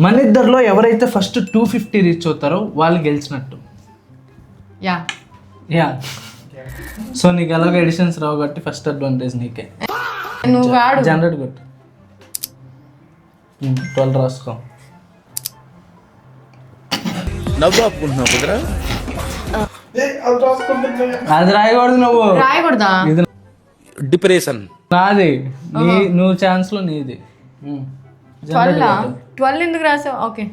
మన ఇద్దరిలో ఎవరైతే ఫస్ట్ 250 రీచ్ అవుతారో వాళ్ళు గెలిచినట్టు. యా సో నీకు ఎలాగో ఎడిషన్స్ రావు కాబట్టి ఫస్ట్ అడ్వాంటేజ్ నీకే. నువ్వు వాడు జనరేట్ కొట్టు. 12 రాసుకో. నవ్వు ఆపుకుంటున్నావు కుదరా? అది రాయకూడదు. నువ్వు రాయకూడదా? ఇది డిప్రెషన్ నాది. నువ్వు ఛాన్స్ లో నీది. 12 ఎందుకు రాసావు? ఓకే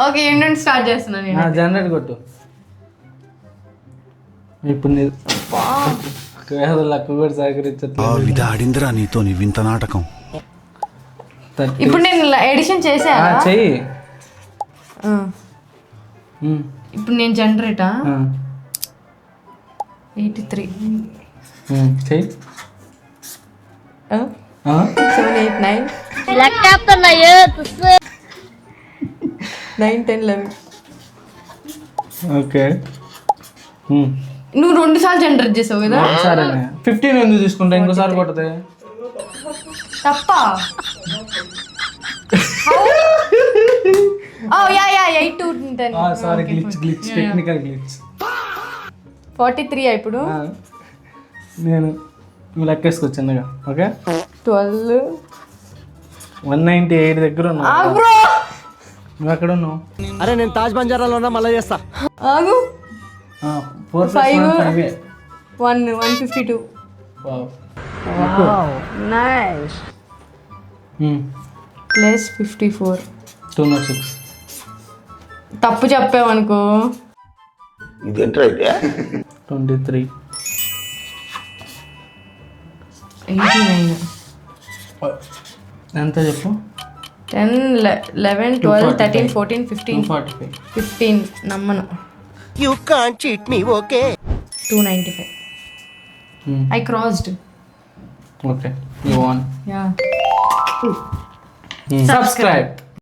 ఓకే ఏంటంటే స్టార్ట్ చేస్తున్నా నేను. జనరేట్ కొట్టు. ఇప్పుడు నీది లక్క కూడా సహకరించట్లేదు. ఆడిందిరా నీతో నీ వింత నాటకం. ఇప్పుడు నేను ఎడిషన్ చేసా చెయ్యి. ఇప్పుడు నేను జనరేటా 83 చెయ్యి. 7 8 9 9 10 11. ఓకే నువ్వు 2 సార్లు జనరేట్ చేసావు కదా. సరే 15 ఎందుకు తీసుకుంటా? ఇంకోసారి కొట్టదే తప్ప. Yeah 8 to 10. Sorry glitch technical glitch. 43 ఇప్పుడు నేను నువ్వు లెక్కేసుకో చిన్నగా. ఓకే 12 198 దగ్గర ఉన్నావు. బ్రో నువ్వు ఎక్కడ ఉన్నావు? అరే నేను తాజ్ బంజారాలో ఉన్నా, మళ్ళీ చేస్తా. ఆగు 4 5 5 1 152. నైస్. ప్లస్ 54 206. తప్పు చెప్పావనుకో. ఇదేంట్రా అయితే 23 89 ఎంత చెప్పు? 10 11 12 13 14 15 245. 15 నమ్మను. You can't cheat me. Okay 295. I crossed. Okay, you won. Yeah. Subscribe.